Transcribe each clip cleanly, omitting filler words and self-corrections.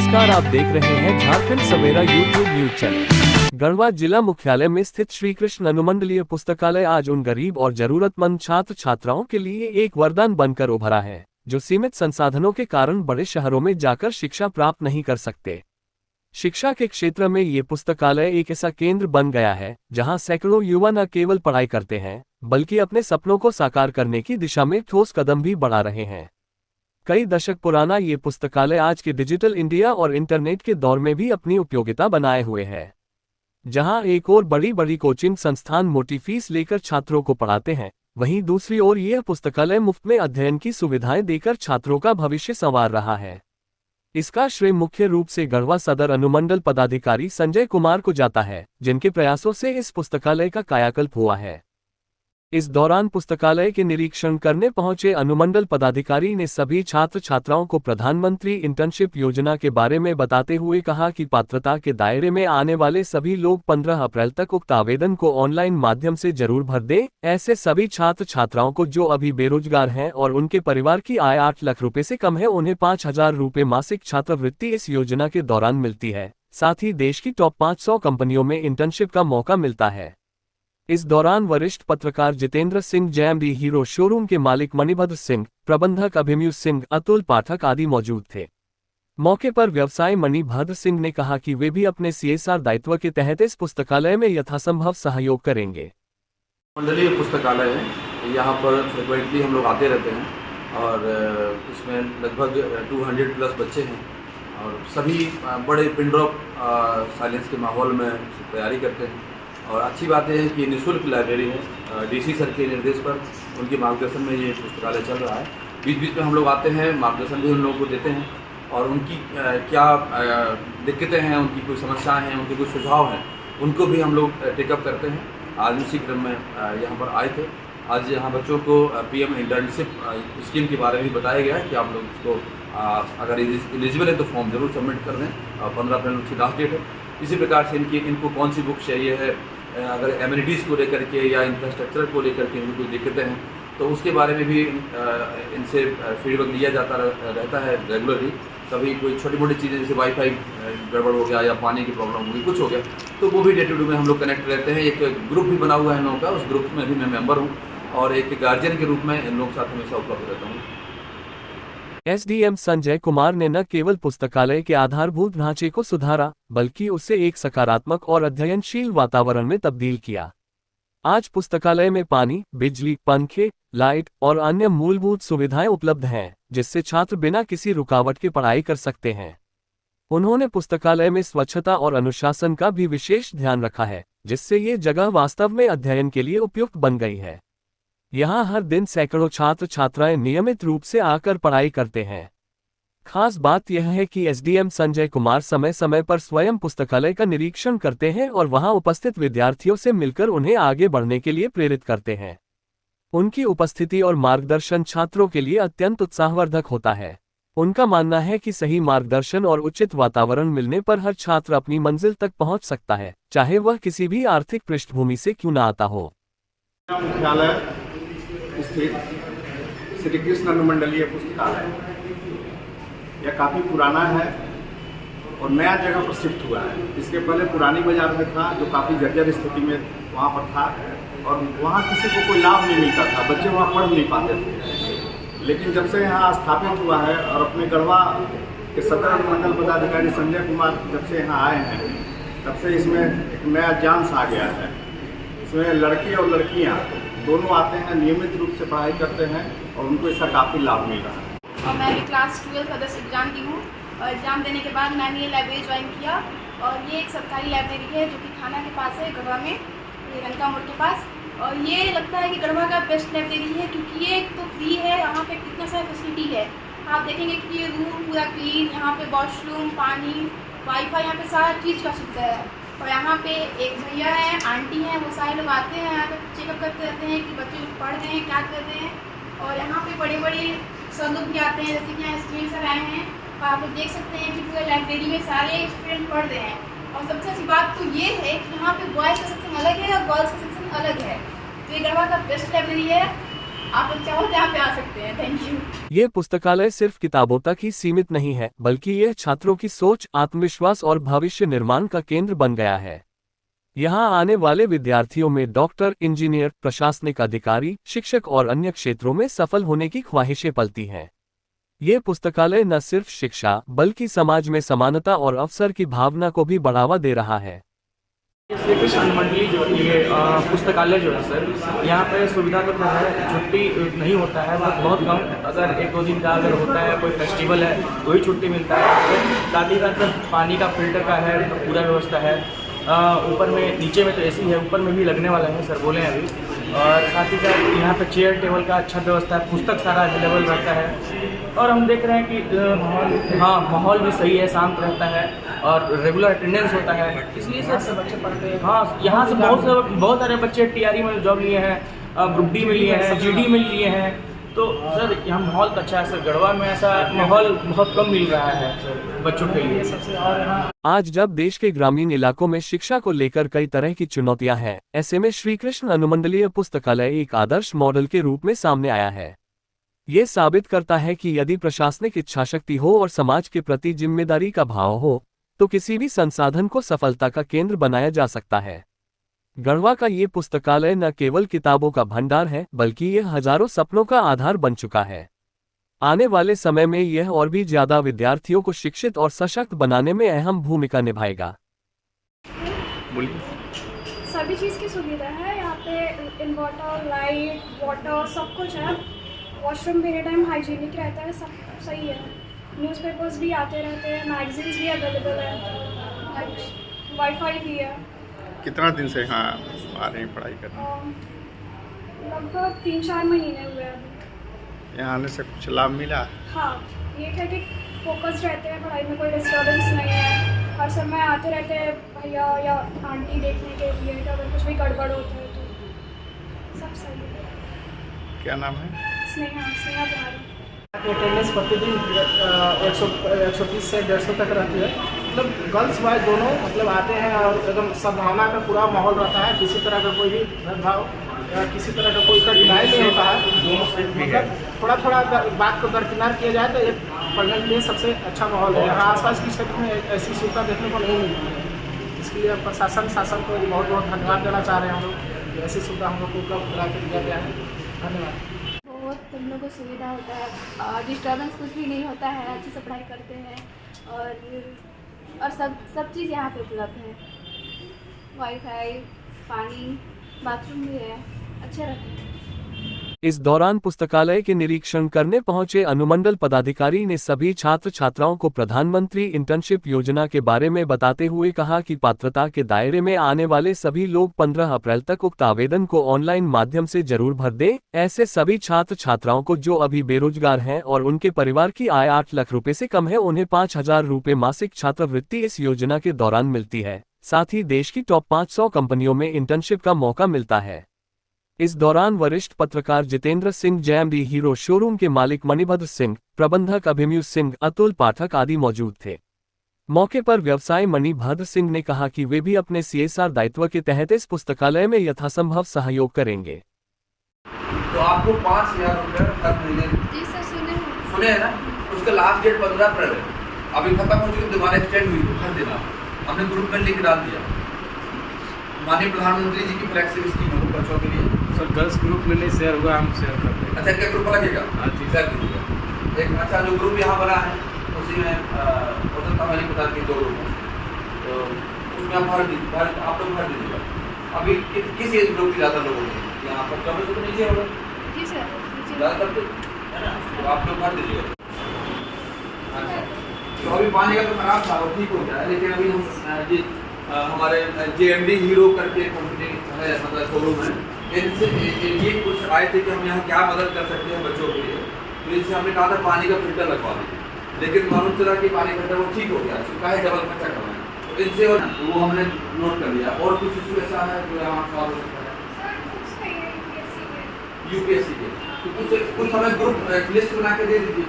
नमस्कार, आप देख रहे हैं झारखंड सवेरा यूट्यूब न्यूज चैनल। गढ़वा जिला मुख्यालय में स्थित श्री कृष्ण अनुमंडलीय पुस्तकालय आज उन गरीब और जरूरतमंद छात्र छात्राओं के लिए एक वरदान बनकर उभरा है, जो सीमित संसाधनों के कारण बड़े शहरों में जाकर शिक्षा प्राप्त नहीं कर सकते। शिक्षा के क्षेत्र में ये पुस्तकालय एक ऐसा केंद्र बन गया है, जहां सैकड़ों युवा न केवल पढ़ाई करते हैं, बल्कि अपने सपनों को साकार करने की दिशा में ठोस कदम भी बढ़ा रहे हैं। कई दशक पुराना ये पुस्तकालय आज के डिजिटल इंडिया और इंटरनेट के दौर में भी अपनी उपयोगिता बनाए हुए है। जहां एक ओर बड़ी बड़ी कोचिंग संस्थान मोटी फीस लेकर छात्रों को पढ़ाते हैं, वहीं दूसरी ओर यह पुस्तकालय मुफ्त में अध्ययन की सुविधाएं देकर छात्रों का भविष्य संवार रहा है। इसका श्रेय मुख्य रूप से गढ़वा सदर अनुमंडल पदाधिकारी संजय कुमार को जाता है, जिनके प्रयासों से इस पुस्तकालय का कायाकल्प हुआ है। इस दौरान पुस्तकालय के निरीक्षण करने पहुंचे अनुमंडल पदाधिकारी ने सभी छात्र छात्राओं को प्रधानमंत्री इंटर्नशिप योजना के बारे में बताते हुए कहा कि पात्रता के दायरे में आने वाले सभी लोग 15 अप्रैल तक उक्त आवेदन को ऑनलाइन माध्यम से जरूर भर दें। ऐसे सभी छात्र छात्राओं को जो अभी बेरोजगार हैं और उनके परिवार की आय 8 लाख रुपए से कम है, उन्हें 5,000 रुपए मासिक छात्रवृत्ति इस योजना के दौरान मिलती है। साथ ही देश की टॉप 500 कंपनियों में इंटर्नशिप का मौका मिलता है। इस दौरान वरिष्ठ पत्रकार Jitendra Singh, JMD hero showroom के मालिक मणिभद्र सिंह, प्रबंधक अभिमन्यु सिंह, अतुल पाठक आदि मौजूद थे। मौके पर व्यवसायी मणिभद्र सिंह ने कहा कि वे भी अपने CSR दायित्व के तहत इस पुस्तकालय में यथासंभव सहयोग करेंगे। मंडलीय पुस्तकालय है, यहाँ पर फ्रिक्वेंटली हम लोग आते रहते हैं और इसमें लगभग 200 प्लस बच्चे हैं और सभी बड़े पिन ड्रॉप साइलेंस के माहौल में तैयारी करते हैं। और अच्छी बात यह है कि निःशुल्क लाइब्रेरी है। DC सर के निर्देश पर, उनके मार्गदर्शन में ये पुस्तकालय चल रहा है। बीच बीच में हम लोग आते हैं, मार्गदर्शन भी उन लोगों को देते हैं और उनकी क्या दिक्कतें हैं, उनकी कोई समस्याएं हैं, उनके कोई सुझाव हैं, उनको भी हम लोग टेकअप करते हैं। आज उसी क्रम में यहाँ पर आए थे। आज यहाँ बच्चों को PM इंटर्नशिप स्कीम के बारे में बताया गया है कि आप लोग इसको अगर एलिजिबल है तो फॉर्म जरूर सबमिट कर दें। 15 अप्रैल उसकी लास्ट डेट है। इसी प्रकार से इनको कौन सी बुक चाहिए है, अगर एमिनिटीज़ को लेकर के या इंफ्रास्ट्रक्चर को लेकर के इनको कोई दिक्कतें हैं तो उसके बारे में भी इनसे फीडबैक लिया जाता रहता है रेगुलरली। कभी कोई छोटी मोटी चीज़ें जैसे वाईफाई गड़बड़ हो गया या पानी की प्रॉब्लम हो गई, कुछ हो गया, तो वो भी डे टू डे में हम लोग कनेक्ट रहते हैं। एक ग्रुप भी बना हुआ है इन लोगों का, उस ग्रुप में भी मैं मेंबर हूँ और एक गार्जियन के रूप में इन लोगों के साथ हमेशा उपलब्ध रहता हूँ। SDM संजय कुमार ने न केवल पुस्तकालय के आधारभूत ढांचे को सुधारा, बल्कि उसे एक सकारात्मक और अध्ययनशील वातावरण में तब्दील किया। आज पुस्तकालय में पानी, बिजली, पंखे, लाइट और अन्य मूलभूत सुविधाएं उपलब्ध हैं, जिससे छात्र बिना किसी रुकावट के पढ़ाई कर सकते हैं। उन्होंने पुस्तकालय में स्वच्छता और अनुशासन का भी विशेष ध्यान रखा है, जिससे ये जगह वास्तव में अध्ययन के लिए उपयुक्त बन गई है। यहाँ हर दिन सैकड़ों छात्र छात्राएं नियमित रूप से आकर पढ़ाई करते हैं। खास बात यह है कि SDM संजय कुमार समय समय पर स्वयं पुस्तकालय का निरीक्षण करते हैं और वहां उपस्थित विद्यार्थियों से मिलकर उन्हें आगे बढ़ने के लिए प्रेरित करते हैं। उनकी उपस्थिति और मार्गदर्शन छात्रों के लिए अत्यंत उत्साहवर्धक होता है। उनका मानना है कि सही मार्गदर्शन और उचित वातावरण मिलने पर हर छात्र अपनी मंजिल तक पहुंच सकता है, चाहे वह किसी भी आर्थिक पृष्ठभूमि से क्यों न आता हो। मुख्यालय स्थित श्री कृष्ण अनुमंडलीय पुस्तकालय यह काफ़ी पुराना है और नया जगह पर शिफ्ट हुआ है। इसके पहले पुरानी बाजार में था, जो काफ़ी जर्जर स्थिति में वहाँ पर था और वहाँ किसी को कोई लाभ नहीं मिलता था, बच्चे वहाँ पढ़ नहीं पाते थे। लेकिन जब से यहाँ स्थापित हुआ है और अपने गढ़वा के सदर अनुमंडल पदाधिकारी संजय कुमार जब से यहाँ आए हैं, तब से इसमें एक नया चांस आ गया है। इसमें लड़के और लड़कियाँ दोनों आते हैं, नियमित रूप से पढ़ाई करते हैं और उनको इसका काफ़ी लाभ मिल रहा है। और मैं भी क्लास 12 सदस्य एग्ज़ाम दी हूँ और एग्ज़ाम देने के बाद मैंने ये लाइब्रेरी ज्वाइन किया और ये एक सरकारी लाइब्रेरी है जो कि थाना के पास है, गढ़वा में, ये रंका मोड़ के पास। और ये लगता है कि गढ़वा का बेस्ट लाइब्रेरी है, क्योंकि ये एक तो फ्री है, यहाँ पे कितना सारा फैसिलिटी है। आप देखेंगे कि ये रूम पूरा क्लीन, यहाँ पे वॉशरूम, पानी, वाईफाई, यहाँ पे सारा चीज़ का सुविधा है। और यहाँ पे एक भैया हैं, आंटी हैं, वो सारे लोग आते हैं यहाँ पे चेकअप करते रहते हैं कि बच्चे लोग पढ़ रहे हैं, क्या कर रहे हैं। और यहाँ पे बड़े बड़े सर लोग भी आते हैं, जैसे कि यहाँ स्टूडेंट सर आए हैं और आप लोग देख सकते हैं कि पूरे लाइब्रेरी में सारे स्टूडेंट पढ़ रहे हैं। और सबसे अच्छी बात तो ये है कि यहाँ पे बॉयज़ का सेक्शन अलग है और गर्ल्स का सेक्शन अलग है। तो ये गढ़वा का बेस्ट लाइब्रेरी है आप लोग चाहो तो यहाँ पे आ सकते हैं। Thank you. ये पुस्तकालय सिर्फ किताबों तक ही सीमित नहीं है, बल्कि यह छात्रों की सोच, आत्मविश्वास और भविष्य निर्माण का केंद्र बन गया है। यहाँ आने वाले विद्यार्थियों में डॉक्टर, इंजीनियर, प्रशासनिक अधिकारी, शिक्षक और अन्य क्षेत्रों में सफल होने की ख्वाहिशें पलती हैं। ये पुस्तकालय न सिर्फ शिक्षा, बल्कि समाज में समानता और अवसर की भावना को भी बढ़ावा दे रहा है। श्री कृष्ण अनुमंडली जो ये पुस्तकालय जो है सर, यहाँ पे सुविधा तो है, छुट्टी नहीं होता है, बट बहुत कम, अगर 1-2 दिन का अगर होता है कोई फेस्टिवल है तो ही छुट्टी मिलता है। साथ ही साथ पानी का फिल्टर का है पूरा व्यवस्था है। ऊपर में, नीचे में तो एसी है, ऊपर में भी लगने वाला है सर बोले हैं अभी। और साथ ही साथ यहाँ पे चेयर टेबल का अच्छा व्यवस्था है, पुस्तक सारा अवेलेबल रहता है। और हम देख रहे हैं कि माहौल भी सही है, शांत रहता है और रेगुलर अटेंडेंस होता है, इसलिए सर बच्चे पढ़ते हैं। हाँ, यहाँ से बहुत सारे बच्चे टीआरई में जॉब लिए हैं, ग्रुप डी में लिए हैं, जीडी में लिए हैं। तो सर यहाँ माहौल तो अच्छा है सर, गढ़वा में ऐसा माहौल बहुत कम मिल रहा है सर बच्चों के लिए सबसे। और आज जब देश के ग्रामीण इलाकों में शिक्षा को लेकर कई तरह की चुनौतियां हैं, ऐसे में श्री कृष्ण अनुमंडलीय पुस्तकालय एक आदर्श मॉडल के रूप में सामने आया है। ये साबित करता है कि यदि प्रशासनिक इच्छाशक्ति हो और समाज के प्रति जिम्मेदारी का भाव हो, तो किसी भी संसाधन को सफलता का केंद्र बनाया जा सकता है। गढ़वा का ये पुस्तकालय न केवल किताबों का भंडार है, बल्कि यह हजारों सपनों का आधार बन चुका है। आने वाले समय में यह और भी ज्यादा विद्यार्थियों को शिक्षित और सशक्त बनाने में अहम भूमिका निभाएगा। सभी चीज़ की सुविधा है यहाँ पे, इन्वर्टर, लाइट, वाटर, सब कुछ है। वॉशरूम भी एनी टाइम हाइजीनिक रहता है, सब सही है। न्यूज़पेपर्स भी आते रहते हैं, मैगजीन्स भी अवेलेबल है, वाईफाई भी है। कितना दिन से यहाँ आ रहे हैं पढ़ाई करने? लगभग 3-4 महीने हुए अभी। यहाँ आने से कुछ लाभ मिला? हाँ, ये है कि फोकस रहते हैं पढ़ाई में, कोई डिस्टर्बेंस नहीं है। हर समय आते रहते हैं भैया या आंटी देखने के लिए कि अगर कुछ भी गड़बड़ होता है तो सब सही है। क्या नाम है? स्नेहा तुम्हारी। अटेंडेंस प्रतिदिन 130 से 150 तक रहती है। मतलब गर्ल्स बॉयज दोनों मतलब आते हैं और एकदम सद्भावना का पूरा माहौल रहता है। किसी तरह का कोई भी भेदभाव या किसी तरह का कोई कठिनाई नहीं होता है। मतलब थोड़ा बात को दरकिनार किया जाए तो ये पढ़ने के लिए सबसे अच्छा माहौल है। यहाँ आसपास के क्षेत्र में ऐसी सुविधा देखने को नहीं मिलती है। इसके लिए प्रशासन शासन को बहुत बहुत धन्यवाद देना चाह रहे हैं हम लोग। ऐसी सुविधा हम लोग को उपलब्ध करा के दिया गया है। धन्यवाद। बहुत हम लोग को सुविधा होता है, डिस्टर्बेंस कुछ भी नहीं होता है, अच्छे से पढ़ाई करते हैं और सब चीज़ यहाँ पे उपलब्ध है। वाईफाई, पानी, बाथरूम भी है, अच्छे रहते हैं। इस दौरान पुस्तकालय के निरीक्षण करने पहुंचे अनुमंडल पदाधिकारी ने सभी छात्र छात्राओं को प्रधानमंत्री इंटर्नशिप योजना के बारे में बताते हुए कहा कि पात्रता के दायरे में आने वाले सभी लोग 15 अप्रैल तक उक्त आवेदन को ऑनलाइन माध्यम से जरूर भर दें। ऐसे सभी छात्र छात्राओं को जो अभी बेरोजगार हैं और उनके परिवार की आय 8 लाख रुपए से कम है, उन्हें 5,000 रुपए मासिक छात्रवृत्ति इस योजना के दौरान मिलती है। साथ ही देश की टॉप 500 कंपनियों में इंटर्नशिप का मौका मिलता है। इस दौरान वरिष्ठ पत्रकार Jitendra Singh, JMD hero showroom के मालिक मणिभद्र सिंह, प्रबंधक अभिमन्यु सिंह, अतुल पाठक आदि मौजूद थे। मौके पर व्यवसायी मणिभद्र सिंह ने कहा कि वे भी अपने CSR दायित्व के तहत इस पुस्तकालय में यथासंभव सहयोग करेंगे। तो आपको 5,000 रुपये हर महीने जी सर, सुने हैं ना? उसका लास्ट डेट 15 अप्रैल है। अभी खत्म हो चुकी, दोबारा एक्सटेंड हुई तो भर देना। हमने ग्रुप में लिख डाल दिया। माननीय प्रधानमंत्री जी की फ्लैगशिप स्कीम है बच्चों के लिए। सर गर्ल्स ग्रुप में नहीं शेयर हुआ, हम शेयर करते हैं। अच्छा, क्या ग्रुप लगेगा? हाँ जी शेयर कीजिएगा। एक अच्छा जो ग्रुप यहाँ बना है उसी में मैंने बता दी 2 ग्रुप है, तो उसमें आप आप लोग भर दीजिएगा। अभी किस एज ग्रुप की ज़्यादा लोग होंगे यहाँ पर? 24 तो नीचे होगा जी सर, ज़्यादातर तो है ना, तो आप लोग भर दीजिएगा। अच्छा, तो अभी पानी का तो खराब था, वो ठीक हो गया है, लेकिन अभी हम हमारे जेएमडी हीरो करके कंपनी है, मतलब शोरूम है, इनसे ये कुछ आए थे कि हम यहाँ क्या मदद कर सकते हैं बच्चों के लिए। तो इनसे हमने कहा था पानी का फिल्टर लगवा दीजिए, लेकिन मालूम चला कि पानी का फिल्टर वो ठीक हो गया, चुका है, डबल खर्चा करना है। तो इनसे तो वो हमने नोट कर लिया। और कुछ इशू ऐसा है जो यहाँ सॉल्व हो सकता है? UPSC के तो कुछ हमें ग्रुप लिस्ट बना के दे दीजिए।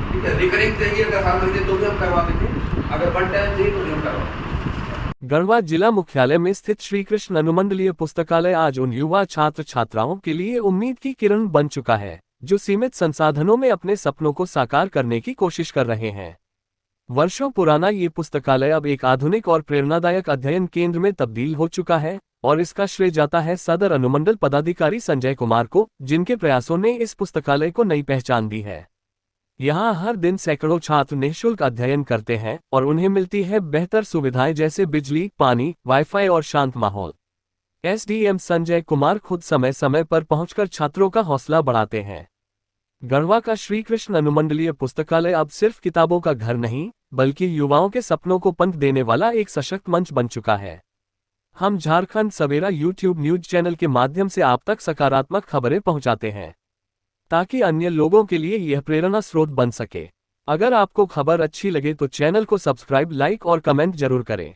ठीक है, रिकरिंग चाहिए अगर हर महीने तो भी हम करवा देंगे, अगर 1 टाइम चाहिए तो भी हम करवा देंगे। गढ़वा जिला मुख्यालय में स्थित श्री कृष्ण अनुमंडलीय पुस्तकालय आज उन युवा छात्र छात्राओं के लिए उम्मीद की किरण बन चुका है जो सीमित संसाधनों में अपने सपनों को साकार करने की कोशिश कर रहे हैं। वर्षों पुराना ये पुस्तकालय अब एक आधुनिक और प्रेरणादायक अध्ययन केंद्र में तब्दील हो चुका है और इसका श्रेय जाता है सदर अनुमंडल पदाधिकारी संजय कुमार को, जिनके प्रयासों ने इस पुस्तकालय को नई पहचान दी है। यहाँ हर दिन सैकड़ों छात्र निःशुल्क अध्ययन करते हैं और उन्हें मिलती है बेहतर सुविधाएं जैसे बिजली, पानी, वाईफाई और शांत माहौल। एसडीएम संजय कुमार खुद समय समय पर पहुंचकर छात्रों का हौसला बढ़ाते हैं। गढ़वा का श्री कृष्ण अनुमंडलीय पुस्तकालय अब सिर्फ किताबों का घर नहीं, बल्कि युवाओं के सपनों को पंख देने वाला एक सशक्त मंच बन चुका है। हम झारखंड सवेरा यूट्यूब न्यूज चैनल के माध्यम से आप तक सकारात्मक खबरें पहुंचाते हैं ताकि अन्य लोगों के लिए यह प्रेरणा स्रोत बन सके। अगर आपको खबर अच्छी लगे तो चैनल को सब्सक्राइब, लाइक और कमेंट जरूर करें।